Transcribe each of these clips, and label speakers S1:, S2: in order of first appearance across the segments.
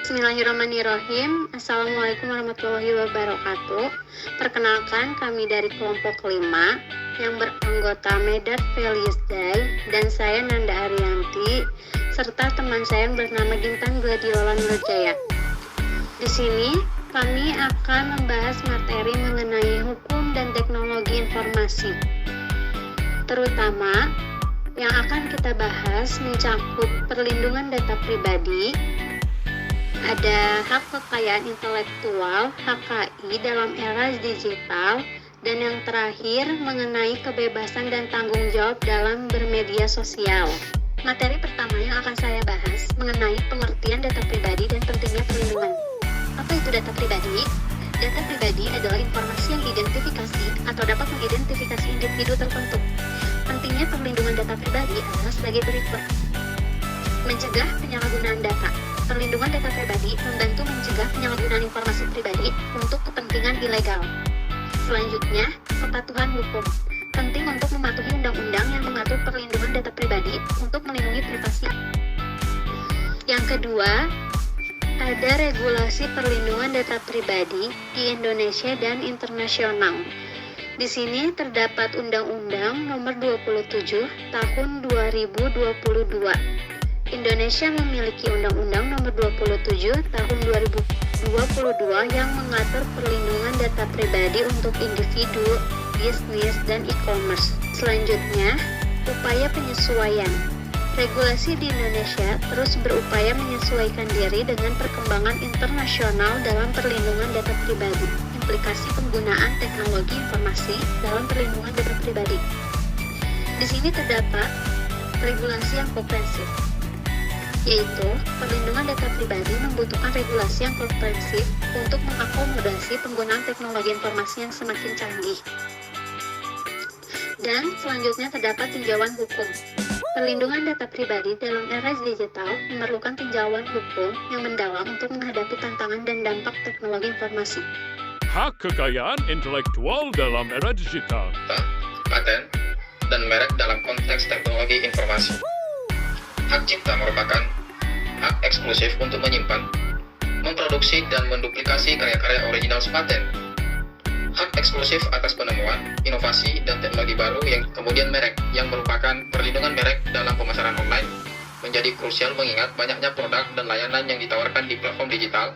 S1: Bismillahirrahmanirrahim. Assalamualaikum warahmatullahi wabarakatuh. Perkenalkan, kami dari kelompok 5 yang beranggota Medad Felius Day dan saya Nanda Arianti serta teman saya yang bernama Gintan Gladiola Nurjaya. Di sini kami akan membahas materi mengenai hukum dan teknologi informasi. Terutama yang akan kita bahas mencakup perlindungan data pribadi, ada hak kekayaan intelektual (HKI) dalam era digital, dan yang terakhir mengenai kebebasan dan tanggung jawab dalam bermedia sosial. Materi pertama yang akan saya bahas mengenai pengertian data pribadi dan pentingnya perlindungan. Apa itu data pribadi? Data pribadi adalah informasi yang identifikasi atau dapat mengidentifikasi individu tertentu. Pentingnya perlindungan data pribadi adalah sebagai berikut. Mencegah penyalahgunaan data. Perlindungan data pribadi membantu mencegah penyalahgunaan informasi pribadi untuk kepentingan ilegal. Selanjutnya, kepatuhan hukum. Penting untuk mematuhi undang-undang yang mengatur perlindungan data pribadi untuk melindungi privasi. Yang kedua, ada regulasi perlindungan data pribadi di Indonesia dan internasional. Di sini terdapat Undang-Undang Nomor 27 Tahun 2022. Indonesia memiliki Undang-Undang Nomor 27 Tahun 2022 yang mengatur perlindungan data pribadi untuk individu, bisnis, dan e-commerce. Selanjutnya, upaya penyesuaian. Regulasi di Indonesia terus berupaya menyesuaikan diri dengan perkembangan internasional dalam perlindungan data pribadi. Implikasi penggunaan teknologi informasi dalam perlindungan data pribadi. Di sini terdapat regulasi yang komprehensif, yaitu perlindungan data pribadi membutuhkan regulasi yang komprehensif untuk mengakomodasi penggunaan teknologi informasi yang semakin canggih. Dan selanjutnya terdapat tinjauan hukum. Perlindungan data pribadi dalam era digital memerlukan tinjauan hukum yang mendalam untuk menghadapi tantangan dan dampak teknologi informasi.
S2: Hak kekayaan intelektual dalam era digital.
S3: Paten, dan merek dalam konteks teknologi informasi. Hak cipta merupakan hak eksklusif untuk menyimpan, memproduksi, dan menduplikasi karya-karya original sepaten. Hak eksklusif atas penemuan, inovasi, dan teknologi baru yang kemudian merek, yang merupakan perlindungan merek dalam pemasaran online, menjadi krusial mengingat banyaknya produk dan layanan yang ditawarkan di platform digital.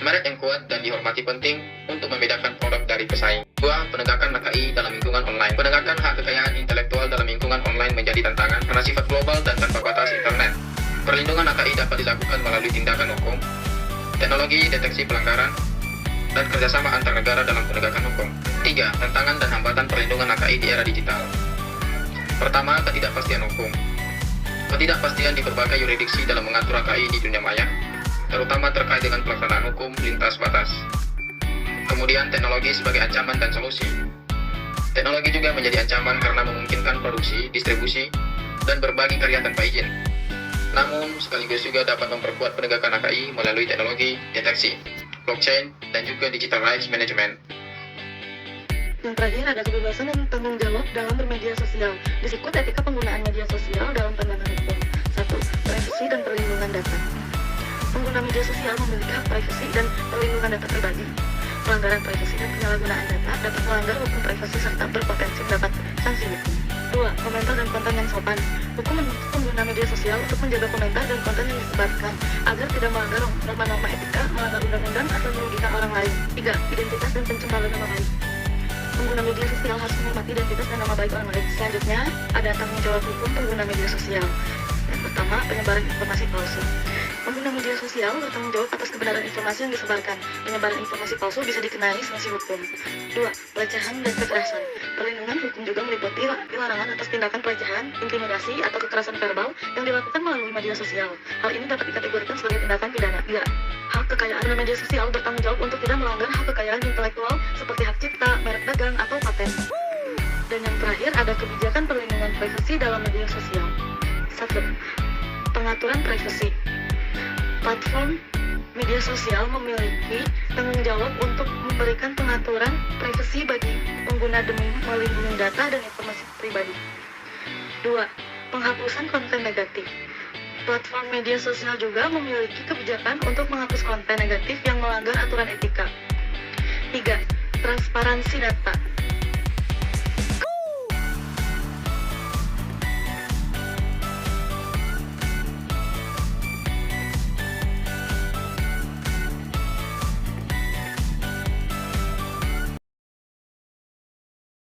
S3: Merek yang kuat dan dihormati penting untuk membedakan produk dari pesaing. 2. Penegakan HKI dalam lingkungan online. Penegakan hak kekayaan intelektual dalam lingkungan online menjadi tantangan karena sifat global dan tanpa batas internet. Perlindungan HKI dapat dilakukan melalui tindakan hukum, teknologi deteksi pelanggaran, dan kerjasama antar negara dalam penegakan hukum. 3. Tantangan dan hambatan perlindungan HKI di era digital. Pertama, ketidakpastian hukum. Ketidakpastian di berbagai yurisdiksi dalam mengatur HKI di dunia maya, terutama terkait dengan pelaksanaan hukum lintas batas. Kemudian, teknologi sebagai ancaman dan solusi. Teknologi juga menjadi ancaman karena memungkinkan produksi, distribusi, dan berbagi karya tanpa izin. Namun, sekaligus juga dapat memperkuat penegakan HKI melalui teknologi deteksi, blockchain, dan juga digital rights management.
S4: Yang terakhir ada kebebasan dan tanggung jawab dalam bermedia sosial. Berikut etika penggunaan media sosial dalam pandangan hukum. 1. Privasi dan perlindungan data. Pengguna media sosial memiliki hak privasi dan perlindungan data pribadi. Pelanggaran privasi dan penyalahgunaan data dapat melanggar hukum privasi serta berpotensi mendapat sanksi hukum. 2. Komentar dan konten yang sopan. Hukum menuntut pengguna media sosial untuk menjaga komentar dan konten yang disebarkan agar tidak melanggar norma-norma etika, melanggar undang-undang, atau merugikan orang lain. 3. Identitas dan pencemaran nama baik. Pengguna media sosial harus menghormati identitas dan nama baik orang lain. Selanjutnya, ada tanggung jawab hukum pengguna media sosial. Yang pertama, penyebaran informasi palsu. Pengguna media sosial bertanggung jawab atas kebenaran informasi yang disebarkan. Penyebaran informasi palsu bisa dikenai sanksi hukum. 2. Pelecehan dan kekerasan. Perlindungan hukum juga meliputi larangan atas tindakan pelecehan, intimidasi, atau kekerasan verbal yang dilakukan melalui media sosial. Hal ini dapat dikategorikan sebagai tindakan pidana. 3. Hak kekayaan media sosial bertanggung jawab untuk tidak melanggar hak kekayaan intelektual seperti hak cipta, merek dagang, atau paten. Dan yang terakhir ada kebijakan perlindungan privasi dalam media sosial. 1. Pengaturan privasi. Platform media sosial memiliki tanggung jawab untuk memberikan pengaturan privasi bagi pengguna demi melindungi data dan informasi pribadi. 2. Penghapusan konten negatif. Platform media sosial juga memiliki kebijakan untuk menghapus konten negatif yang melanggar aturan etika. 3. Transparansi data.